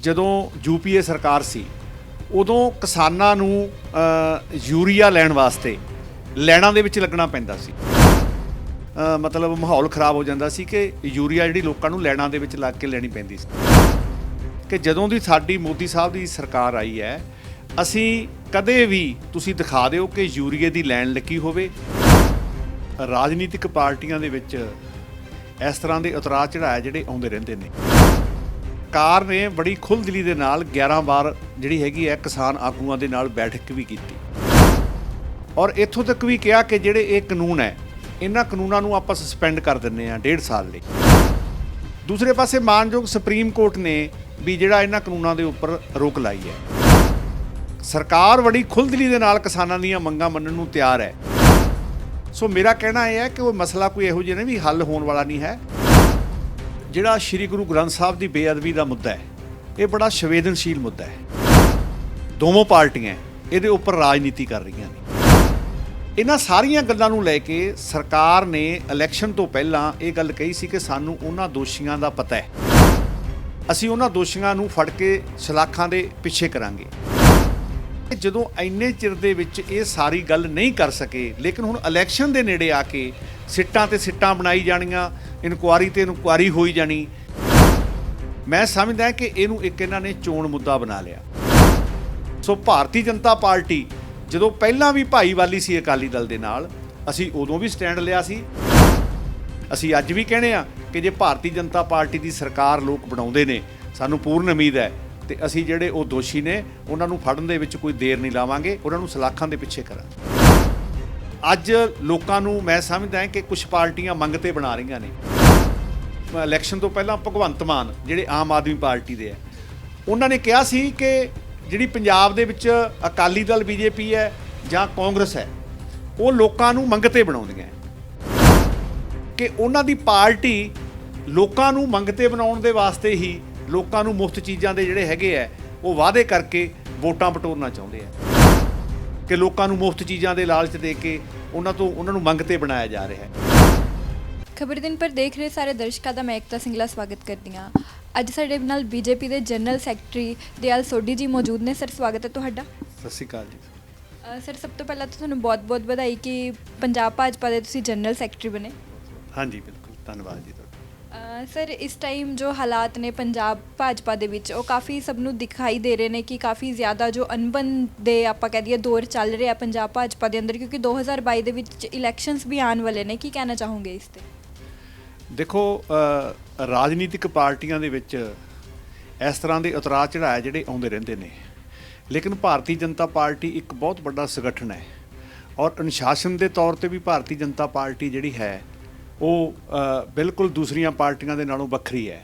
ਜਦੋਂ यूपीए ਸਰਕਾਰ ਸੀ ਉਦੋਂ ਕਿਸਾਨਾਂ ਨੂੰ ਯੂਰੀਆ ਲੈਣ ਵਾਸਤੇ ਲੈਣਾਂ ਦੇ ਵਿੱਚ ਲੱਗਣਾ ਪੈਂਦਾ ਸੀ। ਮਤਲਬ ਮਾਹੌਲ ਖਰਾਬ ਹੋ ਜਾਂਦਾ ਸੀ ਕਿ ਯੂਰੀਆ ਜਿਹੜੀ ਲੋਕਾਂ ਨੂੰ ਲੈਣਾਂ ਦੇ ਵਿੱਚ ਲੱਗ ਕੇ ਲੈਣੀ ਪੈਂਦੀ ਸੀ। ਕਿ ਜਦੋਂ ਦੀ ਸਾਡੀ ਮੋਦੀ ਸਾਹਿਬ ਦੀ ਸਰਕਾਰ ਆਈ ਹੈ, ਅਸੀਂ ਕਦੇ ਵੀ ਤੁਸੀਂ ਦਿਖਾ ਦਿਓ ਕਿ ਯੂਰੀਏ ਦੀ ਲੈਣ ਲੱਗੀ ਹੋਵੇ। ਰਾਜਨੀਤਿਕ ਪਾਰਟੀਆਂ ਦੇ ਵਿੱਚ ਇਸ ਤਰ੍ਹਾਂ ਦੇ ਉਤਰਾਅ ਚੜ੍ਹਾਅ ਜਿਹੜੇ ਆਉਂਦੇ ਰਹਿੰਦੇ ਨੇ। ਸਰਕਾਰ ਨੇ ਬੜੀ ਖੁੱਲ੍ਹਦਿਲੀ ਦੇ ਨਾਲ 11 ਵਾਰ ਜਿਹੜੀ ਹੈਗੀ ਹੈ ਕਿਸਾਨ ਆਗੂਆਂ ਦੇ ਨਾਲ ਬੈਠਕ ਵੀ ਕੀਤੀ ਔਰ ਇੱਥੋਂ ਤੱਕ ਵੀ ਕਿਹਾ ਕਿ ਜਿਹੜੇ ਇਹ ਕਾਨੂੰਨ ਹੈ ਇਹਨਾਂ ਕਾਨੂੰਨਾਂ ਨੂੰ ਆਪਾਂ ਸਸਪੈਂਡ ਕਰ ਦਿੰਦੇ ਹਾਂ 1.5 ਸਾਲ ਲਈ। ਦੂਸਰੇ ਪਾਸੇ ਮਾਨਯੋਗ ਸੁਪਰੀਮ ਕੋਰਟ ਨੇ ਵੀ ਜਿਹੜਾ ਇਹਨਾਂ ਕਾਨੂੰਨਾਂ ਦੇ ਉੱਪਰ ਰੋਕ ਲਾਈ ਹੈ। ਸਰਕਾਰ ਬੜੀ ਖੁੱਲ੍ਹਦਿਲੀ ਦੇ ਨਾਲ ਕਿਸਾਨਾਂ ਦੀਆਂ ਮੰਗਾਂ ਮੰਨਣ ਨੂੰ ਤਿਆਰ ਹੈ। ਸੋ ਮੇਰਾ ਕਹਿਣਾ ਇਹ ਹੈ ਕਿ ਉਹ ਮਸਲਾ ਕੋਈ ਇਹੋ ਜਿਹਾ ਨਹੀਂ ਵੀ ਹੱਲ ਹੋਣ ਵਾਲਾ ਨਹੀਂ ਹੈ। ਜਿਹੜਾ ਸ਼੍ਰੀ ਗੁਰੂ ਗ੍ਰੰਥ ਸਾਹਿਬ ਦੀ ਬੇਅਦਬੀ ਦਾ ਮੁੱਦਾ ਹੈ, ਇਹ ਬੜਾ ਸੰਵੇਦਨਸ਼ੀਲ ਮੁੱਦਾ ਹੈ। ਦੋਵੇਂ ਪਾਰਟੀਆਂ ਇਹਦੇ ਉੱਪਰ ਰਾਜਨੀਤੀ ਕਰ ਰਹੀਆਂ ਨੇ। ਇਹਨਾਂ ਸਾਰੀਆਂ ਗੱਲਾਂ ਨੂੰ ਲੈ ਕੇ ਸਰਕਾਰ ਨੇ ਇਲੈਕਸ਼ਨ ਤੋਂ ਪਹਿਲਾਂ ਇਹ ਗੱਲ ਕਹੀ ਸੀ ਕਿ ਸਾਨੂੰ ਉਹਨਾਂ ਦੋਸ਼ੀਆਂ ਦਾ ਪਤਾ ਹੈ, ਅਸੀਂ ਉਹਨਾਂ ਦੋਸ਼ੀਆਂ ਨੂੰ ਫੜ ਕੇ ਸਲਾਖਾਂ ਦੇ ਪਿੱਛੇ ਕਰਾਂਗੇ। ਜਦੋਂ ਇੰਨੇ ਚਿਰ ਦੇ ਵਿੱਚ ਇਹ ਸਾਰੀ ਗੱਲ ਨਹੀਂ ਕਰ ਸਕੇ, ਲੇਕਿਨ ਹੁਣ ਇਲੈਕਸ਼ਨ ਦੇ ਨੇੜੇ ਆ ਕੇ ਸਿੱਟਾਂ ਤੇ ਸਿੱਟਾਂ ਬਣਾਈ ਜਾਣੀਆਂ, ਇਨਕੁਆਰੀ ਤੇ ਇਨਕੁਆਰੀ ਹੋਈ ਜਾਣੀ, ਮੈਂ ਸਮਝਦਾ ਕਿ ਇਹਨੂੰ ਇੱਕ ਇਹਨਾਂ ਨੇ ਚੋਣ ਮੁੱਦਾ ਬਣਾ ਲਿਆ। ਸੋ ਭਾਰਤੀ ਜਨਤਾ ਪਾਰਟੀ ਜਦੋਂ ਪਹਿਲਾਂ ਵੀ ਭਾਈਵਾਲੀ ਸੀ ਅਕਾਲੀ ਦਲ ਦੇ ਨਾਲ, ਅਸੀਂ ਉਦੋਂ ਵੀ ਸਟੈਂਡ ਲਿਆ ਸੀ। ਅਸੀਂ ਅੱਜ ਵੀ ਕਹਿੰਦੇ ਆ ਕਿ ਜੇ ਭਾਰਤੀ ਜਨਤਾ ਪਾਰਟੀ ਦੀ ਸਰਕਾਰ ਲੋਕ ਬਣਾਉਂਦੇ ਨੇ, ਸਾਨੂੰ ਪੂਰਨ ਉਮੀਦ ਹੈ ਤੇ ਅਸੀਂ ਜਿਹੜੇ ਉਹ ਦੋਸ਼ੀ ਨੇ ਉਹਨਾਂ ਨੂੰ ਫੜਨ ਦੇ ਵਿੱਚ ਕੋਈ ਦੇਰ ਨਹੀਂ ਲਾਵਾਂਗੇ, ਉਹਨਾਂ ਨੂੰ ਸਲਾਖਾਂ ਦੇ ਪਿੱਛੇ ਕਰਾਂਗੇ। ਅੱਜ ਲੋਕਾਂ ਨੂੰ ਮੈਂ ਸਮਝਦਾ ਕਿ ਕੁਝ ਪਾਰਟੀਆਂ ਮੰਗ ਤੇ ਬਣਾ ਰਹੀਆਂ ਨੇ। ਇਲੈਕਸ਼ਨ ਤੋਂ ਪਹਿਲਾਂ ਭਗਵੰਤ ਮਾਨ ਜਿਹੜੇ ਆਮ ਆਦਮੀ ਪਾਰਟੀ ਦੇ ਆ, ਉਹਨਾਂ ਨੇ ਕਿਹਾ ਸੀ ਕਿ ਜਿਹੜੀ ਪੰਜਾਬ ਦੇ ਵਿੱਚ ਅਕਾਲੀ ਦਲ ਬੀਜੇਪੀ ਹੈ ਜਾਂ ਕਾਂਗਰਸ ਹੈ, ਉਹ ਲੋਕਾਂ ਨੂੰ ਮੰਗ ਤੇ ਬਣਾਉਂਦੀਆਂ ਕਿ ਉਹਨਾਂ ਦੀ ਪਾਰਟੀ ਲੋਕਾਂ ਨੂੰ ਮੰਗ ਤੇ ਬਣਾਉਣ ਦੇ ਵਾਸਤੇ ਹੀ ਲੋਕਾਂ ਨੂੰ ਮੁਫਤ ਚੀਜ਼ਾਂ ਦੇ ਜਿਹੜੇ ਹੈਗੇ ਆ ਉਹ ਵਾਅਦੇ ਕਰਕੇ ਵੋਟਾਂ ਬਟੋਰਨਾ ਚਾਹੁੰਦੇ ਆ ਕਿ ਲੋਕਾਂ ਨੂੰ ਮੁਫਤ ਚੀਜ਼ਾਂ ਦੇ ਲਾਲਚ ਦੇ ਕੇ ਉਹਨਾਂ ਨੂੰ ਮੰਗ ਤੇ ਬਣਾਇਆ ਜਾ ਰਿਹਾ ਹੈ। ਖਬਰ ਦਿਨ ਪਰ ਦੇਖ ਰਹੇ ਸਾਰੇ ਦਰਸ਼ਕਾਂ ਦਾ ਮੈਂ ਏਕਤਾ ਸਿੰਗਲਾ ਸਵਾਗਤ ਕਰਦੀ ਹਾਂ। ਅੱਜ ਸਾਡੇ ਨਾਲ ਬੀਜੇਪੀ ਦੇ ਜਨਰਲ ਸੈਕਟਰੀ ਦਿਆਲ ਸੋਢੀ ਜੀ ਮੌਜੂਦ ਨੇ। ਸਰ, ਸਵਾਗਤ ਹੈ ਤੁਹਾਡਾ। ਸਤਿ ਸ਼੍ਰੀ ਅਕਾਲ ਜੀ। ਸਰ, ਸਭ ਤੋਂ ਪਹਿਲਾਂ ਤਾਂ ਤੁਹਾਨੂੰ ਬਹੁਤ-ਬਹੁਤ ਵਧਾਈ ਕਿ ਪੰਜਾਬ ਭਾਜਪਾ ਦੇ ਤੁਸੀਂ ਜਨਰਲ ਸੈਕਟਰੀ ਬਣੇ। ਹਾਂਜੀ, ਬਿਲਕੁਲ, ਧੰਨਵਾਦ ਜੀ ਤੁਹਾਡਾ। ਸਰ, ਇਸ ਟਾਈਮ ਜੋ ਹਾਲਾਤ ਨੇ ਪੰਜਾਬ ਭਾਜਪਾ ਦੇ ਵਿੱਚ, ਉਹ ਕਾਫੀ ਸਭ ਨੂੰ ਦਿਖਾਈ ਦੇ ਰਹੇ ਨੇ ਕਿ ਕਾਫੀ ਜ਼ਿਆਦਾ ਜੋ ਅਨਬਨ ਦੇ ਆਪਾਂ ਕਹਿ ਦਈਏ ਦੌਰ ਚੱਲ ਰਿਹਾ ਪੰਜਾਬ ਭਾਜਪਾ ਦੇ ਅੰਦਰ, ਕਿਉਂਕਿ 2022 ਦੇ ਵਿੱਚ ਇਲੈਕਸ਼ਨਸ ਵੀ ਆਉਣ ਵਾਲੇ ਨੇ। ਕੀ ਕਹਿਣਾ ਚਾਹੋਗੇ ਇਸ 'ਤੇ? ਦੇਖੋ, ਰਾਜਨੀਤਿਕ ਪਾਰਟੀਆਂ ਦੇ ਵਿੱਚ ਇਸ ਤਰ੍ਹਾਂ ਦੇ ਉਤਰਾਅ ਚੜ੍ਹਾਅ ਜਿਹੜੇ ਆਉਂਦੇ ਰਹਿੰਦੇ ਨੇ, ਲੇਕਿਨ ਭਾਰਤੀ ਜਨਤਾ ਪਾਰਟੀ ਇੱਕ ਬਹੁਤ ਵੱਡਾ ਸੰਗਠਨ ਹੈ ਔਰ ਅਨੁਸ਼ਾਸਨ ਦੇ ਤੌਰ ਤੇ ਵੀ ਭਾਰਤੀ ਜਨਤਾ ਪਾਰਟੀ ਜਿਹੜੀ ਹੈ ਉਹ ਬਿਲਕੁਲ ਦੂਸਰੀਆਂ ਪਾਰਟੀਆਂ ਦੇ ਨਾਲੋਂ ਵੱਖਰੀ ਹੈ।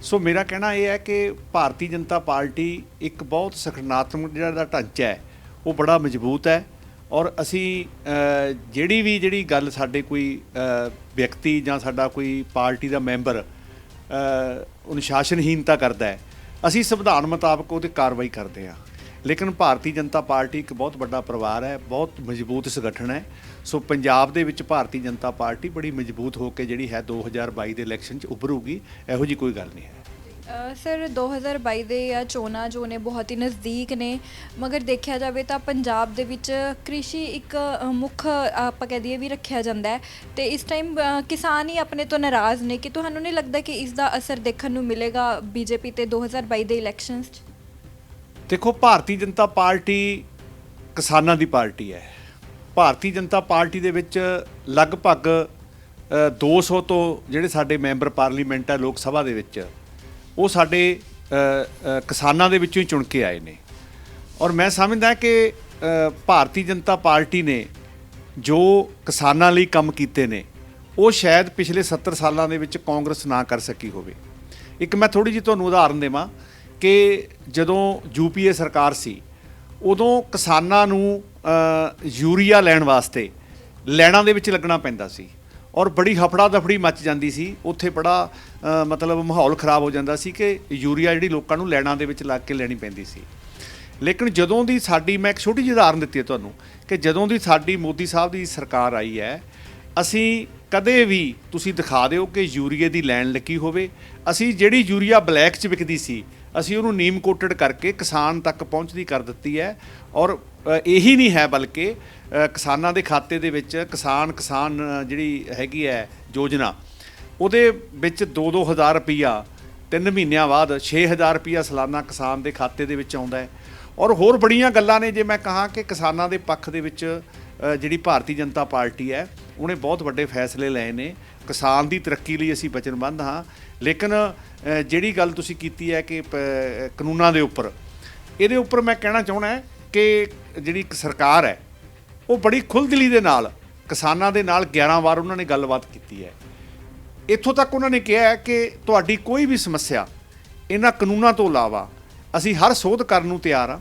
ਸੋ ਮੇਰਾ ਕਹਿਣਾ ਇਹ ਹੈ ਕਿ ਭਾਰਤੀ ਜਨਤਾ ਪਾਰਟੀ ਇੱਕ ਬਹੁਤ ਸੰਗਠਨਾਤਮਕ ਜਿਹੜਾ ਢਾਂਚਾ ਹੈ ਉਹ ਬੜਾ ਮਜ਼ਬੂਤ ਹੈ ਔਰ ਅਸੀਂ ਜਿਹੜੀ ਗੱਲ ਸਾਡੇ ਕੋਈ ਵਿਅਕਤੀ ਜਾਂ ਸਾਡਾ ਕੋਈ ਪਾਰਟੀ ਦਾ ਮੈਂਬਰ ਅਨੁਸ਼ਾਸਨਹੀਨਤਾ ਕਰਦਾ ਹੈ, ਅਸੀਂ ਸੰਵਿਧਾਨ ਮੁਤਾਬਕ ਉਹਦੀ ਕਾਰਵਾਈ ਕਰਦੇ ਹਾਂ। ਲੇਕਿਨ ਭਾਰਤੀ ਜਨਤਾ ਪਾਰਟੀ ਇੱਕ ਬਹੁਤ ਵੱਡਾ ਪਰਿਵਾਰ ਹੈ, ਬਹੁਤ ਮਜ਼ਬੂਤ ਸੰਗਠਨ ਹੈ। ਸੋ ਪੰਜਾਬ ਦੇ ਵਿੱਚ ਭਾਰਤੀ ਜਨਤਾ ਪਾਰਟੀ ਬੜੀ ਮਜ਼ਬੂਤ ਹੋ ਕੇ ਜਿਹੜੀ ਹੈ 2022 ਦੇ ਇਲੈਕਸ਼ਨ 'ਚ ਉੱਭਰੂਗੀ, ਇਹੋ ਜਿਹੀ ਕੋਈ ਗੱਲ ਨਹੀਂ ਹੈ। ਸਰ, 2022 ਦੇ ਚੋਣਾਂ ਜੋ ਨੇ ਬਹੁਤ ਹੀ ਨਜ਼ਦੀਕ ਨੇ, ਮਗਰ ਦੇਖਿਆ ਜਾਵੇ ਤਾਂ ਪੰਜਾਬ ਦੇ ਵਿੱਚ ਕ੍ਰਿਸ਼ੀ ਇੱਕ ਮੁੱਖ ਆਪਾਂ ਕਹਿ ਦਈਏ ਵੀ ਰੱਖਿਆ ਜਾਂਦਾ ਹੈ ਅਤੇ ਇਸ ਟਾਈਮ ਕਿਸਾਨ ਹੀ ਆਪਣੇ ਤੋਂ ਨਾਰਾਜ਼ ਨੇ। ਕਿ ਤੁਹਾਨੂੰ ਨਹੀਂ ਲੱਗਦਾ ਕਿ ਇਸ ਦਾ ਅਸਰ ਦੇਖਣ ਨੂੰ ਮਿਲੇਗਾ ਬੀਜੇਪੀ 'ਤੇ 2022 ਦੇ ਇਲੈਕਸ਼ਨਸ 'ਚ? ਦੇਖੋ, ਭਾਰਤੀ ਜਨਤਾ ਪਾਰਟੀ ਕਿਸਾਨਾਂ ਦੀ ਪਾਰਟੀ ਹੈ। ਭਾਰਤੀ ਜਨਤਾ ਪਾਰਟੀ ਦੇ ਵਿੱਚ ਲਗਭਗ 200 ਤੋਂ ਜਿਹੜੇ ਸਾਡੇ ਮੈਂਬਰ ਪਾਰਲੀਮੈਂਟ ਹੈ ਲੋਕ ਸਭਾ ਦੇ ਵਿੱਚ, ਉਹ ਸਾਡੇ ਕਿਸਾਨਾਂ ਦੇ ਵਿੱਚੋਂ ਹੀ ਚੁਣ ਕੇ ਆਏ ਨੇ ਔਰ ਮੈਂ ਸਮਝਦਾ ਕਿ ਭਾਰਤੀ ਜਨਤਾ ਪਾਰਟੀ ਨੇ ਜੋ ਕਿਸਾਨਾਂ ਲਈ ਕੰਮ ਕੀਤੇ ਨੇ ਉਹ ਸ਼ਾਇਦ ਪਿਛਲੇ 70 ਸਾਲਾਂ ਦੇ ਵਿੱਚ ਕਾਂਗਰਸ ਨਾ ਕਰ ਸਕੀ ਹੋਵੇ। ਇੱਕ ਮੈਂ ਥੋੜ੍ਹੀ ਜਿਹੀ ਤੁਹਾਨੂੰ ਉਦਾਹਰਨ ਦੇਵਾਂ ਕਿ ਜਦੋਂ यूपीए ਸਰਕਾਰ ਸੀ ਉਦੋਂ ਕਿਸਾਨਾਂ ਨੂੰ ਯੂਰੀਆ ਲੈਣ ਵਾਸਤੇ ਲੈਣਾਂ ਦੇ ਵਿੱਚ ਲੱਗਣਾ ਪੈਂਦਾ ਸੀ ਔਰ ਬੜੀ ਹਫੜਾ ਦਫੜੀ ਮੱਚ ਜਾਂਦੀ ਸੀ। ਉੱਥੇ ਬੜਾ ਮਤਲਬ ਮਾਹੌਲ ਖਰਾਬ ਹੋ ਜਾਂਦਾ ਸੀ ਕਿ ਯੂਰੀਆ ਜਿਹੜੀ ਲੋਕਾਂ ਨੂੰ ਲੈਣਾਂ ਦੇ ਵਿੱਚ ਲੱਗ ਕੇ ਲੈਣੀ ਪੈਂਦੀ ਸੀ। ਲੇਕਿਨ ਜਦੋਂ ਦੀ ਸਾਡੀ, ਮੈਂ ਇੱਕ ਛੋਟੀ ਜਿਹੀ ਉਦਾਹਰਨ ਦਿੱਤੀ ਹੈ ਤੁਹਾਨੂੰ, ਕਿ ਜਦੋਂ ਦੀ ਸਾਡੀ ਮੋਦੀ ਸਾਹਿਬ ਦੀ ਸਰਕਾਰ ਆਈ ਹੈ, ਅਸੀਂ ਕਦੇ ਵੀ ਤੁਸੀਂ ਦਿਖਾ ਦਿਓ ਕਿ ਯੂਰੀਏ ਦੀ ਲੈਣ ਲੱਗੀ ਹੋਵੇ। ਅਸੀਂ ਜਿਹੜੀ ਯੂਰੀਆ ਬਲੈਕ 'ਚ ਵਿਕਦੀ ਸੀ ਅਸੀਂ ਉਹਨੂੰ ਨੀਮ ਕੋਟਡ ਕਰਕੇ ਕਿਸਾਨ ਤੱਕ ਪਹੁੰਚਦੀ ਕਰ ਦਿੱਤੀ ਹੈ। ਔਰ ਇਹੀ ਨਹੀਂ ਹੈ ਬਲਕਿ ਕਿਸਾਨਾਂ ਦੇ ਖਾਤੇ ਦੇ ਵਿੱਚ ਕਿਸਾਨ ਜਿਹੜੀ ਹੈਗੀ ਹੈ ਯੋਜਨਾ, ਉਹਦੇ ਵਿੱਚ 2-2 ਹਜ਼ਾਰ ਰੁਪਈਆ 3 ਮਹੀਨਿਆਂ ਬਾਅਦ 6,000 ਰੁਪਈਆ ਸਾਲਾਨਾ ਕਿਸਾਨ ਦੇ ਖਾਤੇ ਦੇ ਵਿੱਚ ਆਉਂਦਾ ਹੈ। ਔਰ ਹੋਰ ਬੜੀਆਂ ਗੱਲਾਂ ਨੇ। ਜੇ ਮੈਂ ਕਹਾਂ ਕਿ ਕਿਸਾਨਾਂ ਦੇ ਪੱਖ ਦੇ ਵਿੱਚ ਜਿਹੜੀ ਭਾਰਤੀ ਜਨਤਾ ਪਾਰਟੀ ਹੈ ਉਹਨੇ ਬਹੁਤ ਵੱਡੇ ਫੈਸਲੇ ਲਏ ਨੇ। ਕਿਸਾਨ ਦੀ ਤਰੱਕੀ ਲਈ ਅਸੀਂ ਵਚਨਬੱਧ ਹਾਂ। ਲੇਕਿਨ ਜਿਹੜੀ ਗੱਲ ਤੁਸੀਂ ਕੀਤੀ ਹੈ ਕਿ ਕਾਨੂੰਨਾਂ ਦੇ ਉੱਪਰ, ਇਹਦੇ ਉੱਪਰ ਮੈਂ ਕਹਿਣਾ ਚਾਹੁੰਦਾ ਕਿ ਜਿਹੜੀ ਸਰਕਾਰ ਹੈ ਉਹ ਬੜੀ ਖੁੱਲ੍ਹਦਿਲੀ ਦੇ ਨਾਲ ਕਿਸਾਨਾਂ ਦੇ ਨਾਲ 11 ਵਾਰ ਉਹਨਾਂ ਨੇ ਗੱਲਬਾਤ ਕੀਤੀ ਹੈ। ਇੱਥੋਂ ਤੱਕ ਉਹਨਾਂ ਨੇ ਕਿਹਾ ਹੈ ਕਿ ਤੁਹਾਡੀ ਕੋਈ ਵੀ ਸਮੱਸਿਆ ਇਹਨਾਂ ਕਾਨੂੰਨਾਂ ਤੋਂ ਇਲਾਵਾ ਅਸੀਂ ਹਰ ਸੋਧ ਕਰਨ ਨੂੰ ਤਿਆਰ ਹਾਂ।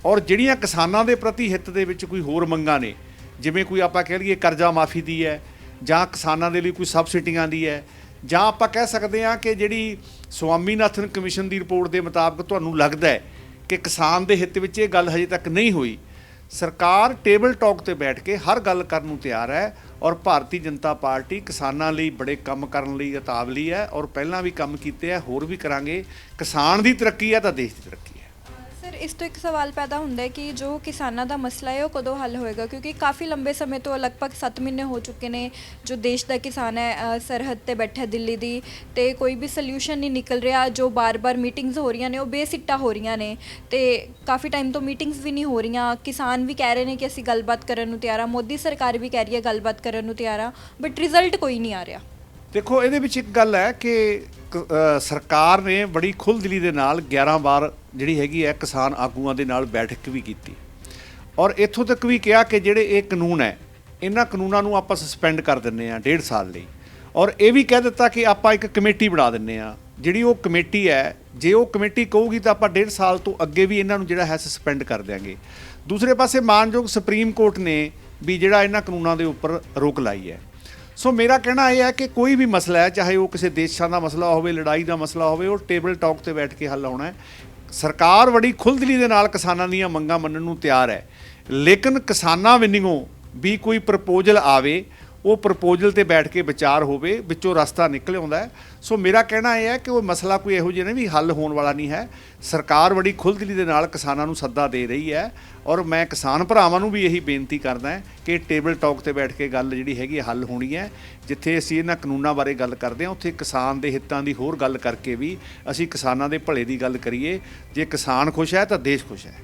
ਔਰ ਜਿਹੜੀਆਂ ਕਿਸਾਨਾਂ ਦੇ ਪ੍ਰਤੀ ਹਿੱਤ ਦੇ ਵਿੱਚ ਕੋਈ ਹੋਰ ਮੰਗਾਂ ਨੇ, ਜਿਵੇਂ ਕੋਈ ਆਪਾਂ ਕਹਿ ਲਈਏ ਕਰਜ਼ਾ ਮਾਫੀ ਦੀ ਹੈ, ਜਾਂ ਕਿਸਾਨਾਂ ਦੇ ਲਈ ਕੋਈ ਸਬਸਿਡੀਆਂ ਦੀ ਹੈ, ਜਾਂ ਆਪਾਂ ਕਹਿ ਸਕਦੇ ਹਾਂ ਕਿ ਜਿਹੜੀ ਸਵਾਮੀਨਾਥਨ ਕਮਿਸ਼ਨ ਦੀ ਰਿਪੋਰਟ ਦੇ ਮੁਤਾਬਕ ਤੁਹਾਨੂੰ ਲੱਗਦਾ ਹੈ ਕਿ ਕਿਸਾਨ ਦੇ ਹਿੱਤ ਵਿੱਚ ਇਹ ਗੱਲ ਹਜੇ ਤੱਕ ਨਹੀਂ ਹੋਈ, ਸਰਕਾਰ ਟੇਬਲ ਟਾਕ ਤੇ ਬੈਠ ਕੇ ਹਰ ਗੱਲ ਕਰਨ ਨੂੰ ਤਿਆਰ ਹੈ। ਔਰ ਭਾਰਤੀ ਜਨਤਾ ਪਾਰਟੀ ਕਿਸਾਨਾਂ ਲਈ ਬੜੇ ਕੰਮ ਕਰਨ ਲਈ ਉਤਾਵਲੀ ਹੈ। ਔਰ ਪਹਿਲਾਂ ਵੀ ਕੰਮ ਕੀਤੇ ਹੈ, ਹੋਰ ਵੀ ਕਰਾਂਗੇ। ਕਿਸਾਨ ਦੀ ਤਰੱਕੀ ਹੈ ਤਾਂ ਦੇਸ਼ ਦੀ ਤਰੱਕੀ ਹੈ। ਸਰ, ਇਸ ਤੋਂ ਇੱਕ ਸਵਾਲ ਪੈਦਾ ਹੁੰਦਾ ਹੈ ਕਿ ਜੋ ਕਿਸਾਨਾਂ ਦਾ ਮਸਲਾ ਹੈ ਉਹ ਕਦੋਂ ਹੱਲ ਹੋਏਗਾ, ਕਿਉਂਕਿ ਕਾਫੀ ਲੰਬੇ ਸਮੇਂ ਤੋਂ ਲਗਭਗ 7 ਮਹੀਨੇ ਹੋ ਚੁੱਕੇ ਨੇ ਜੋ ਦੇਸ਼ ਦਾ ਕਿਸਾਨ ਹੈ ਸਰਹੱਦ ਤੇ ਬੈਠਾ ਦਿੱਲੀ ਦੀ, ਤੇ ਕੋਈ ਵੀ ਸੋਲਿਊਸ਼ਨ ਨਹੀਂ ਨਿਕਲ ਰਿਹਾ। ਜੋ ਬਾਰ-ਬਾਰ ਮੀਟਿੰਗਸ ਹੋ ਰਹੀਆਂ ਨੇ ਉਹ ਬੇਸਿੱਟਾ ਹੋ ਰਹੀਆਂ ਨੇ, ਤੇ ਕਾਫੀ ਟਾਈਮ ਤੋਂ ਮੀਟਿੰਗਸ ਵੀ ਨਹੀਂ ਹੋ ਰਹੀਆਂ। ਕਿਸਾਨ ਵੀ ਕਹਿ ਰਹੇ ਨੇ ਕਿ ਅਸੀਂ ਗੱਲਬਾਤ ਕਰਨ ਨੂੰ ਤਿਆਰ ਹਾਂ, ਮੋਦੀ ਸਰਕਾਰ ਵੀ ਕਹਿ ਰਹੀ ਹੈ ਗੱਲਬਾਤ ਕਰਨ ਨੂੰ ਤਿਆਰ ਹਾਂ, ਬਟ ਰਿਜ਼ਲਟ ਕੋਈ ਨਹੀਂ ਆ ਰਿਹਾ। ਦੇਖੋ, ਇਹਦੇ ਵਿੱਚ ਇੱਕ ਗੱਲ ਹੈ ਕਿ ਸਰਕਾਰ ਨੇ ਬੜੀ ਖੁੱਲ੍ਹਦਿਲੀ ਦੇ ਨਾਲ 11 ਵਾਰ ਜਿਹੜੀ ਹੈਗੀ ਹੈ ਕਿਸਾਨ ਆਗੂਆਂ ਦੇ ਨਾਲ ਬੈਠਕ ਵੀ ਕੀਤੀ। ਔਰ ਇੱਥੋਂ ਤੱਕ ਵੀ ਕਿਹਾ ਕਿ ਜਿਹੜੇ ਇਹ ਕਾਨੂੰਨ ਹੈ ਇਹਨਾਂ ਕਾਨੂੰਨਾਂ ਨੂੰ ਆਪਾਂ ਸਸਪੈਂਡ ਕਰ ਦਿੰਦੇ ਹਾਂ 1.5 ਸਾਲ ਲਈ। ਔਰ ਇਹ ਵੀ ਕਹਿ ਦਿੱਤਾ ਕਿ ਆਪਾਂ ਇੱਕ ਕਮੇਟੀ ਬਣਾ ਦਿੰਦੇ ਹਾਂ। ਜਿਹੜੀ ਉਹ ਕਮੇਟੀ ਹੈ, ਜੇ ਉਹ ਕਮੇਟੀ ਕਹੂਗੀ ਤਾਂ ਆਪਾਂ 1.5 ਸਾਲ ਤੋਂ ਅੱਗੇ ਵੀ ਇਹਨਾਂ ਨੂੰ ਜਿਹੜਾ ਹੈ ਸਸਪੈਂਡ ਕਰ ਦਿਆਂਗੇ। ਦੂਸਰੇ ਪਾਸੇ ਮਾਨਯੋਗ ਸੁਪਰੀਮ ਕੋਰਟ ਨੇ ਵੀ ਜਿਹੜਾ ਇਹਨਾਂ ਕਾਨੂੰਨਾਂ ਦੇ ਉੱਪਰ ਰੋਕ ਲਾਈ ਹੈ। ਸੋ ਮੇਰਾ ਕਹਿਣਾ ਇਹ ਹੈ ਕਿ ਕੋਈ ਵੀ ਮਸਲਾ ਹੈ, ਚਾਹੇ ਉਹ ਕਿਸੇ ਦੇਸ਼ਾਂ ਦਾ ਮਸਲਾ ਹੋਵੇ, ਲੜਾਈ ਦਾ ਮਸਲਾ ਹੋਵੇ, ਉਹ ਟੇਬਲ ਟਾਕ ਤੇ ਬੈਠ ਕੇ ਹੱਲ ਹੋਣਾ ਹੈ। ਸਰਕਾਰ ਬੜੀ ਖੁੱਲ੍ਹਦਿਲੀ ਦੇ ਨਾਲ ਕਿਸਾਨਾਂ ਦੀਆਂ ਮੰਗਾਂ ਮੰਨਣ ਨੂੰ ਤਿਆਰ ਹੈ। ਲੇਕਿਨ ਕਿਸਾਨਾਂ ਵੱਲੋਂ ਵੀ ਕੋਈ ਪ੍ਰਪੋਜ਼ਲ ਆਵੇ, ਉਹ ਪ੍ਰਪੋਜ਼ਲ ਤੇ ਬੈਠ ਕੇ ਵਿਚਾਰ ਹੋਵੇ, ਵਿੱਚੋਂ ਰਸਤਾ ਨਿਕਲ ਆਉਂਦਾ ਹੈ। ਸੋ ਮੇਰਾ ਕਹਿਣਾ ਇਹ ਹੈ ਕਿ ਉਹ ਮਸਲਾ ਕੋਈ ਇਹੋ ਜਿਹਾ ਨਹੀਂ ਵੀ ਹੱਲ ਹੋਣ ਵਾਲਾ ਨਹੀਂ ਹੈ। ਸਰਕਾਰ ਬੜੀ ਖੁੱਲ੍ਹਦਿਲੀ ਦੇ ਨਾਲ ਕਿਸਾਨਾਂ ਨੂੰ ਸੱਦਾ ਦੇ ਰਹੀ ਹੈ। ਔਰ ਮੈਂ ਕਿਸਾਨ ਭਰਾਵਾਂ ਨੂੰ ਵੀ ਇਹੀ ਬੇਨਤੀ ਕਰਦਾ ਹਾਂ ਕਿ ਟੇਬਲ ਟਾਕ ਤੇ ਬੈਠ ਕੇ ਗੱਲ ਜਿਹੜੀ ਹੈਗੀ ਹੱਲ ਹੋਣੀ ਹੈ। ਜਿੱਥੇ ਅਸੀਂ ਇਹਨਾਂ ਕਾਨੂੰਨਾਂ ਬਾਰੇ ਗੱਲ ਕਰਦੇ ਹਾਂ, ਉੱਥੇ ਕਿਸਾਨ ਦੇ ਹਿੱਤਾਂ ਦੀ ਹੋਰ ਗੱਲ ਕਰਕੇ ਵੀ ਅਸੀਂ ਕਿਸਾਨਾਂ ਦੇ ਭਲੇ ਦੀ ਗੱਲ ਕਰੀਏ। ਜੇ ਕਿਸਾਨ ਖੁਸ਼ ਹੈ ਤਾਂ ਦੇਸ਼ ਖੁਸ਼ ਹੈ।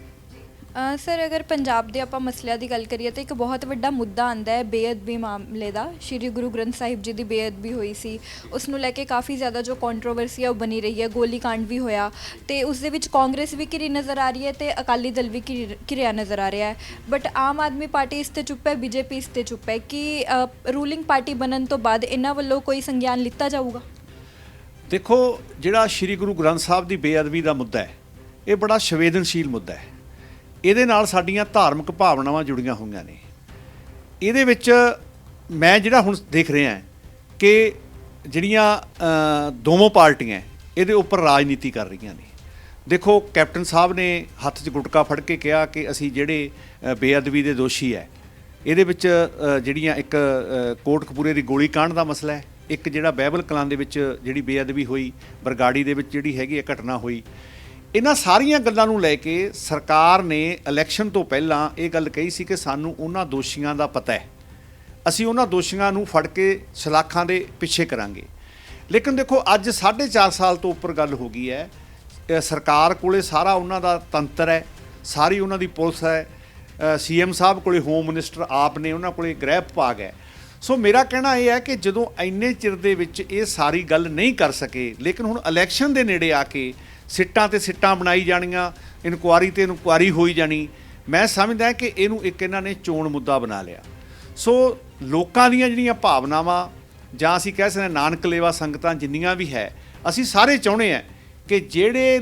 ਸਰ, ਅਗਰ ਪੰਜਾਬ ਦੇ ਆਪਾਂ ਮਸਲਿਆਂ ਦੀ ਗੱਲ ਕਰੀਏ ਤਾਂ ਇੱਕ ਬਹੁਤ ਵੱਡਾ ਮੁੱਦਾ ਆਉਂਦਾ ਹੈ ਬੇਅਦਬੀ ਮਾਮਲੇ ਦਾ। ਸ਼੍ਰੀ ਗੁਰੂ ਗ੍ਰੰਥ ਸਾਹਿਬ ਜੀ ਦੀ ਬੇਅਦਬੀ ਹੋਈ ਸੀ, ਉਸ ਨੂੰ ਲੈ ਕੇ ਕਾਫੀ ਜ਼ਿਆਦਾ ਜੋ ਕੰਟਰੋਵਰਸੀ ਹੈ ਉਹ ਬਣੀ ਰਹੀ ਹੈ। ਗੋਲੀ ਕਾਂਡ ਵੀ ਹੋਇਆ ਤੇ ਉਸ ਦੇ ਵਿੱਚ ਕਾਂਗਰਸ ਵੀ ਘਿਰੀ ਨਜ਼ਰ ਆ ਰਹੀ ਹੈ ਤੇ ਅਕਾਲੀ ਦਲ ਵੀ ਘਿਰਿਆ ਨਜ਼ਰ ਆ ਰਿਹਾ ਹੈ। ਬਟ ਆਮ ਆਦਮੀ ਪਾਰਟੀ ਇਸ 'ਤੇ ਚੁੱਪ ਹੈ, ਬੀਜੇਪੀ ਇਸ 'ਤੇ ਚੁੱਪ ਹੈ। ਕਿ ਰੂਲਿੰਗ ਪਾਰਟੀ ਬਣਨ ਤੋਂ ਬਾਅਦ ਇਹਨਾਂ ਵੱਲੋਂ ਕੋਈ ਸੰਗਿਆਨ ਲਿੱਤਾ ਜਾਊਗਾ? ਦੇਖੋ, ਜਿਹੜਾ ਸ਼੍ਰੀ ਗੁਰੂ ਗ੍ਰੰਥ ਸਾਹਿਬ ਦੀ ਬੇਅਦਬੀ ਦਾ ਮੁੱਦਾ ਹੈ, ਇਹ ਬੜਾ ਸੰਵੇਦਨਸ਼ੀਲ ਮੁੱਦਾ ਹੈ। ਇਹਦੇ ਨਾਲ ਸਾਡੀਆਂ ਧਾਰਮਿਕ ਭਾਵਨਾਵਾਂ ਜੁੜੀਆਂ ਹੋਈਆਂ ਨੇ। ਇਹਦੇ ਵਿੱਚ ਮੈਂ ਜਿਹੜਾ ਹੁਣ ਦੇਖ ਰਿਹਾ ਕਿ ਜਿਹੜੀਆਂ ਦੋਵੇਂ ਪਾਰਟੀਆਂ ਇਹਦੇ ਉੱਪਰ ਰਾਜਨੀਤੀ ਕਰ ਰਹੀਆਂ ਨੇ। ਦੇਖੋ, ਕੈਪਟਨ ਸਾਹਿਬ ਨੇ ਹੱਥ 'ਚ ਗੁਟਕਾ ਫੜ ਕੇ ਕਿਹਾ ਕਿ ਅਸੀਂ ਜਿਹੜੇ ਬੇਅਦਬੀ ਦੇ ਦੋਸ਼ੀ ਹੈ, ਇਹਦੇ ਵਿੱਚ ਜਿਹੜੀਆਂ ਇੱਕ ਕੋਟਕਪੂਰੇ ਦੀ ਗੋਲੀ ਕਾਂਡ ਦਾ ਮਸਲਾ ਹੈ, ਇੱਕ ਜਿਹੜਾ ਬਾਈਬਲ ਕਲਾਂ ਦੇ ਵਿੱਚ ਜਿਹੜੀ ਬੇਅਦਬੀ ਹੋਈ, ਬਰਗਾੜੀ ਦੇ ਵਿੱਚ ਜਿਹੜੀ ਹੈਗੀ ਘਟਨਾ ਹੋਈ, ਇਹਨਾਂ ਸਾਰੀਆਂ ਗੱਲਾਂ ਨੂੰ ਲੈ ਕੇ ਸਰਕਾਰ ਨੇ ਇਲੈਕਸ਼ਨ ਤੋਂ ਪਹਿਲਾਂ ਇਹ ਗੱਲ ਕਹੀ ਸੀ ਕਿ ਸਾਨੂੰ ਉਹਨਾਂ ਦੋਸ਼ੀਆਂ ਦਾ ਪਤਾ ਹੈ, ਅਸੀਂ ਉਹਨਾਂ ਦੋਸ਼ੀਆਂ ਨੂੰ ਫੜ ਕੇ ਸਲਾਖਾਂ ਦੇ ਪਿੱਛੇ ਕਰਾਂਗੇ। ਲੇਕਿਨ ਦੇਖੋ, ਅੱਜ 4.5 ਸਾਲ ਤੋਂ ਉੱਪਰ ਗੱਲ ਹੋ ਗਈ ਹੈ। ਸਰਕਾਰ ਕੋਲੇ ਸਾਰਾ ਉਹਨਾਂ ਦਾ ਤੰਤਰ ਹੈ, ਸਾਰੀ ਉਹਨਾਂ ਦੀ ਪੁਲਿਸ ਹੈ, CM ਸਾਹਿਬ ਕੋਲੇ ਹੋਮ ਮਿਨਿਸਟਰ ਆਪ ਨੇ, ਉਹਨਾਂ ਕੋਲੇ ਗ੍ਰਹਿ ਵਿਭਾਗ ਹੈ। ਸੋ ਮੇਰਾ ਕਹਿਣਾ ਇਹ ਹੈ ਕਿ ਜਦੋਂ ਇੰਨੇ ਚਿਰ ਦੇ ਵਿੱਚ ਇਹ ਸਾਰੀ ਗੱਲ ਨਹੀਂ ਕਰ ਸਕੇ, ਲੇਕਿਨ ਹੁਣ ਇਲੈਕਸ਼ਨ ਦੇ ਨੇੜੇ ਆ ਕੇ ਸਿੱਟਾਂ ਤੇ ਸਿੱਟਾਂ ਬਣਾਈ ਜਾਣੀਆਂ, ਇਨਕੁਆਰੀ ਤੇ ਇਨਕੁਆਰੀ ਹੋਈ ਜਾਣੀ, ਮੈਂ ਸਮਝਦਾ ਕਿ ਇਹਨੂੰ ਇੱਕ ਇਹਨਾਂ ਨੇ ਚੋਣ ਮੁੱਦਾ ਬਣਾ ਲਿਆ। ਸੋ ਲੋਕਾਂ ਦੀਆਂ ਜਿਹੜੀਆਂ ਭਾਵਨਾਵਾਂ, ਜਾਂ ਅਸੀਂ ਕਹਿ ਸਕਦੇ ਨਾਨਕ ਲੇਵਾ ਸੰਗਤਾਂ ਜਿੰਨੀਆਂ ਵੀ ਹੈ, ਅਸੀਂ ਸਾਰੇ ਚਾਹੁੰਦੇ ਹਾਂ ਕਿ ਜਿਹੜੇ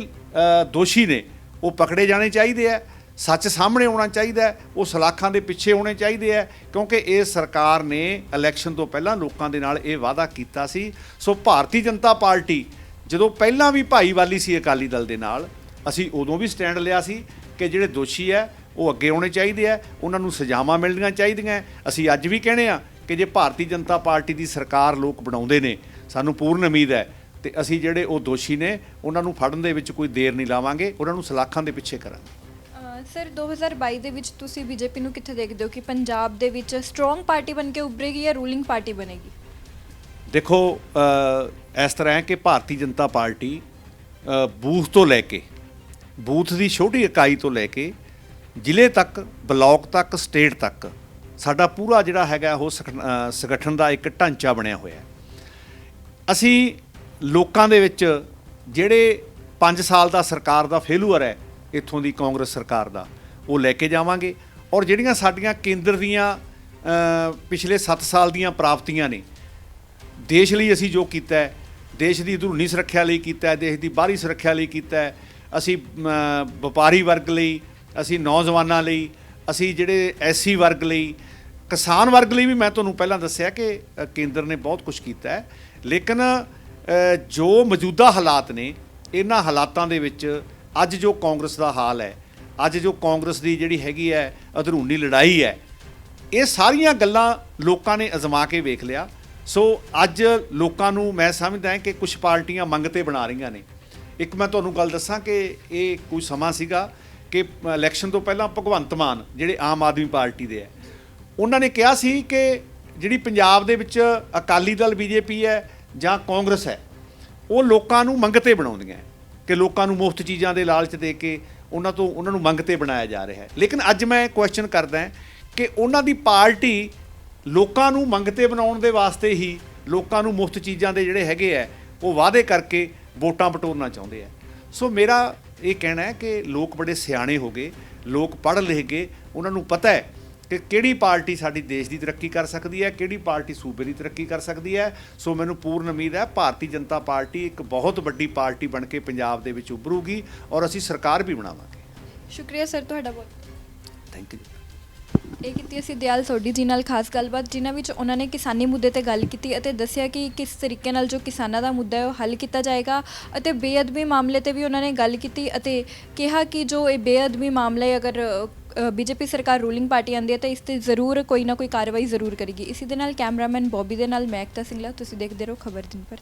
ਦੋਸ਼ੀ ਨੇ ਉਹ ਪਕੜੇ ਜਾਣੇ ਚਾਹੀਦੇ ਹੈ, ਸੱਚ ਸਾਹਮਣੇ ਆਉਣਾ ਚਾਹੀਦਾ ਹੈ, ਉਹ ਸਲਾਖਾਂ ਦੇ ਪਿੱਛੇ ਹੋਣੇ ਚਾਹੀਦੇ ਹੈ। ਕਿਉਂਕਿ ਇਹ ਸਰਕਾਰ ਨੇ ਇਲੈਕਸ਼ਨ ਤੋਂ ਪਹਿਲਾਂ ਲੋਕਾਂ ਦੇ ਨਾਲ ਇਹ ਵਾਅਦਾ ਕੀਤਾ ਸੀ। ਸੋ ਭਾਰਤੀ ਜਨਤਾ ਪਾਰਟੀ ਜਦੋਂ ਪਹਿਲਾਂ ਵੀ ਭਾਈਵਾਲੀ ਸੀ ਅਕਾਲੀ ਦਲ ਦੇ ਨਾਲ, ਅਸੀਂ ਉਦੋਂ ਵੀ ਸਟੈਂਡ ਲਿਆ ਸੀ ਕਿ ਜਿਹੜੇ ਦੋਸ਼ੀ ਹੈ ਉਹ ਅੱਗੇ ਆਉਣੇ ਚਾਹੀਦੇ ਹੈ, ਉਹਨਾਂ ਨੂੰ ਸਜ਼ਾਵਾਂ ਮਿਲਣੀਆਂ ਚਾਹੀਦੀਆਂ। ਅਸੀਂ ਅੱਜ ਵੀ ਕਹਿੰਦੇ ਹਾਂ ਕਿ ਜੇ ਭਾਰਤੀ ਜਨਤਾ ਪਾਰਟੀ ਦੀ ਸਰਕਾਰ ਲੋਕ ਬਣਾਉਂਦੇ ਨੇ, ਸਾਨੂੰ ਪੂਰਨ ਉਮੀਦ ਹੈ ਤੇ ਅਸੀਂ ਜਿਹੜੇ ਉਹ ਦੋਸ਼ੀ ਨੇ ਉਹਨਾਂ ਨੂੰ ਫੜਨ ਦੇ ਵਿੱਚ ਕੋਈ ਦੇਰ ਨਹੀਂ ਲਾਵਾਂਗੇ, ਉਹਨਾਂ ਨੂੰ ਸਲਾਖਾਂ ਦੇ ਪਿੱਛੇ ਕਰਾਂਗੇ। ਸਰ 2022 ਦੇ ਵਿੱਚ ਤੁਸੀਂ ਬੀਜੇਪੀ ਨੂੰ ਕਿੱਥੇ ਦੇਖਦੇ ਹੋ ਕਿ ਪੰਜਾਬ ਦੇ ਵਿੱਚ ਸਟਰੋਂਗ ਪਾਰਟੀ ਬਣ ਕੇ ਉੱਭਰੇਗੀ ਜਾਂ ਰੂਲਿੰਗ ਪਾਰਟੀ ਬਣੇਗੀ? ਦੇਖੋ ਇਸ ਤਰ੍ਹਾਂ ਹੈ ਕਿ ਭਾਰਤੀ ਜਨਤਾ ਪਾਰਟੀ ਬੂਥ ਤੋਂ ਲੈ ਕੇ, ਬੂਥ ਦੀ ਛੋਟੀ ਇਕਾਈ ਤੋਂ ਲੈ ਕੇ ਜ਼ਿਲ੍ਹੇ ਤੱਕ, ਬਲਾਕ ਤੱਕ, ਸਟੇਟ ਤੱਕ ਸਾਡਾ ਪੂਰਾ ਜਿਹੜਾ ਹੈਗਾ ਉਹ ਸੰਗਠਨ ਦਾ ਇੱਕ ਢਾਂਚਾ ਬਣਿਆ ਹੋਇਆ ਹੈ। ਅਸੀਂ ਲੋਕਾਂ ਦੇ ਵਿੱਚ ਜਿਹੜੇ 5 ਸਾਲ ਦਾ ਸਰਕਾਰ ਦਾ ਫੇਲੂਅਰ ਹੈ ਇੱਥੋਂ ਦੀ ਕਾਂਗਰਸ ਸਰਕਾਰ ਦਾ, ਉਹ ਲੈ ਕੇ ਜਾਵਾਂਗੇ। ਔਰ ਜਿਹੜੀਆਂ ਸਾਡੀਆਂ ਕੇਂਦਰ ਦੀਆਂ ਪਿਛਲੇ 7 ਸਾਲ ਦੀਆਂ ਪ੍ਰਾਪਤੀਆਂ ਨੇ, ਦੇਸ਼ ਲਈ ਅਸੀਂ ਜੋ ਕੀਤਾ ਹੈ, ਦੇਸ਼ ਦੀ ਅੰਦਰੂਨੀ ਸੁਰੱਖਿਆ ਲਈ ਕੀਤਾ ਹੈ, ਦੇਸ਼ ਦੀ ਬਾਹਰੀ ਸੁਰੱਖਿਆ ਲਈ ਕੀਤਾ ਹੈ, ਅਸੀਂ ਵਪਾਰੀ ਵਰਗ ਲਈ, ਅਸੀਂ ਨੌਜਵਾਨਾਂ ਲਈ, ਅਸੀਂ ਜਿਹੜੇ ਐਸਸੀ ਵਰਗ ਲਈ, ਕਿਸਾਨ ਵਰਗ ਲਈ ਵੀ ਮੈਂ ਤੁਹਾਨੂੰ ਪਹਿਲਾਂ ਦੱਸਿਆ ਕਿ ਕੇਂਦਰ ਨੇ ਬਹੁਤ ਕੁਝ ਕੀਤਾ ਹੈ। ਲੇਕਿਨ ਜੋ ਮੌਜੂਦਾ ਹਾਲਾਤ ਨੇ, ਇਹਨਾਂ ਹਾਲਾਤਾਂ ਦੇ ਵਿੱਚ ਅੱਜ ਜੋ ਕਾਂਗਰਸ ਦਾ ਹਾਲ ਹੈ, ਅੱਜ ਜੋ ਕਾਂਗਰਸ ਦੀ ਜਿਹੜੀ ਹੈਗੀ ਹੈ ਅੰਦਰੂਨੀ ਲੜਾਈ ਹੈ, ਇਹ ਸਾਰੀਆਂ ਗੱਲਾਂ ਲੋਕਾਂ ਨੇ ਅਜ਼ਮਾ ਕੇ ਵੇਖ ਲਿਆ। ਸੋ ਅੱਜ ਲੋਕਾਂ ਨੂੰ ਮੈਂ ਸਮਝਦਾ ਕਿ ਕੁਝ ਪਾਰਟੀਆਂ ਮੰਗ 'ਤੇ ਬਣਾ ਰਹੀਆਂ ਨੇ। ਇੱਕ ਮੈਂ ਤੁਹਾਨੂੰ ਗੱਲ ਦੱਸਾਂ ਕਿ ਇਹ ਕੋਈ ਸਮਾਂ ਸੀਗਾ ਕਿ ਇਲੈਕਸ਼ਨ ਤੋਂ ਪਹਿਲਾਂ ਭਗਵੰਤ ਮਾਨ ਜਿਹੜੇ ਆਮ ਆਦਮੀ ਪਾਰਟੀ ਦੇ ਹੈ, ਉਹਨਾਂ ਨੇ ਕਿਹਾ ਸੀ ਕਿ ਜਿਹੜੀ ਪੰਜਾਬ ਦੇ ਵਿੱਚ ਅਕਾਲੀ ਦਲ ਬੀਜੇਪੀ ਹੈ ਜਾਂ ਕਾਂਗਰਸ ਹੈ, ਉਹ ਲੋਕਾਂ ਨੂੰ ਮੰਗ 'ਤੇ ਬਣਾਉਂਦੀਆਂ ਕਿ ਲੋਕਾਂ ਨੂੰ ਮੁਫਤ ਚੀਜ਼ਾਂ ਦੇ ਲਾਲਚ ਦੇ ਕੇ ਉਹਨਾਂ ਨੂੰ ਮੰਗ 'ਤੇ ਬਣਾਇਆ ਜਾ ਰਿਹਾ ਹੈ। ਲੇਕਿਨ ਅੱਜ ਮੈਂ ਕੁਐਸਚਨ ਕਰਦਾ ਕਿ ਉਹਨਾਂ ਦੀ ਪਾਰਟੀ ਲੋਕਾਂ ਨੂੰ ਮੰਗ 'ਤੇ ਬਣਾਉਣ ਦੇ ਵਾਸਤੇ ਹੀ ਲੋਕਾਂ ਨੂੰ ਮੁਫਤ ਚੀਜ਼ਾਂ ਦੇ ਜਿਹੜੇ ਹੈਗੇ ਹੈ ਉਹ ਵਾਅਦੇ ਕਰਕੇ ਵੋਟਾਂ ਬਟੋਰਨਾ ਚਾਹੁੰਦੇ ਆ। ਸੋ ਮੇਰਾ ਇਹ ਕਹਿਣਾ ਹੈ ਕਿ ਲੋਕ ਬੜੇ ਸਿਆਣੇ ਹੋ ਗਏ, ਲੋਕ ਪੜ੍ਹ ਲਿਖ ਗਏ, ਉਹਨਾਂ ਨੂੰ ਪਤਾ ਹੈ ਕਿ ਕਿਹੜੀ ਪਾਰਟੀ ਸਾਡੀ ਦੇਸ਼ ਦੀ ਤਰੱਕੀ ਕਰ ਸਕਦੀ ਹੈ, ਕਿਹੜੀ ਪਾਰਟੀ ਸੂਬੇ ਦੀ ਤਰੱਕੀ ਕਰ ਸਕਦੀ ਹੈ। ਸੋ ਮੈਨੂੰ ਪੂਰਨ ਉਮੀਦ ਹੈ ਭਾਰਤੀ ਜਨਤਾ ਪਾਰਟੀ ਇੱਕ ਬਹੁਤ ਵੱਡੀ ਪਾਰਟੀ ਬਣ ਕੇ ਪੰਜਾਬ ਦੇ ਵਿੱਚ ਉੱਭਰੂਗੀ ਔਰ ਅਸੀਂ ਸਰਕਾਰ ਵੀ ਬਣਾਵਾਂਗੇ। ਸ਼ੁਕਰੀਆ ਸਰ ਤੁਹਾਡਾ ਬਹੁਤ। Thank you. ਇਹ ਕੀਤੀ ਅਸੀਂ ਦਿਆਲ ਸੋਢੀ ਜੀ ਨਾਲ ਖਾਸ ਗੱਲਬਾਤ, ਜਿਨ੍ਹਾਂ ਵਿੱਚ ਉਹਨਾਂ ਨੇ ਕਿਸਾਨੀ ਮੁੱਦੇ ਤੇ ਗੱਲ ਕੀਤੀ ਅਤੇ ਦੱਸਿਆ ਕਿ ਕਿਸ ਤਰੀਕੇ ਨਾਲ ਜੋ ਕਿਸਾਨਾਂ ਦਾ ਮੁੱਦਾ ਹੈ ਉਹ ਹੱਲ ਕੀਤਾ ਜਾਏਗਾ, ਅਤੇ ਬੇਅਦਬੀ ਮਾਮਲੇ ਤੇ ਵੀ ਉਹਨਾਂ ਨੇ ਗੱਲ ਕੀਤੀ ਅਤੇ ਕਿਹਾ ਕਿ ਜੋ ਇਹ ਬੇਅਦਬੀ ਮਾਮਲੇ ਅਗਰ ਬੀਜੇਪੀ ਸਰਕਾਰ ਰੂਲਿੰਗ ਪਾਰਟੀ ਆਉਂਦੀ ਹੈ ਤਾਂ ਇਸ 'ਤੇ ਜ਼ਰੂਰ ਕੋਈ ਨਾ ਕੋਈ ਕਾਰਵਾਈ ਜ਼ਰੂਰ ਕਰੇਗੀ। ਇਸੇ ਦੇ ਨਾਲ ਕੈਮਰਾਮੈਨ ਬੌਬੀ ਦੇ ਨਾਲ ਮੈਂ ਏਕਤਾ ਸਿੰਘਲਾ, ਤੁਸੀਂ ਦੇਖਦੇ ਰਹੋ ਖਬਰ ਦਿਨ ਪਰ।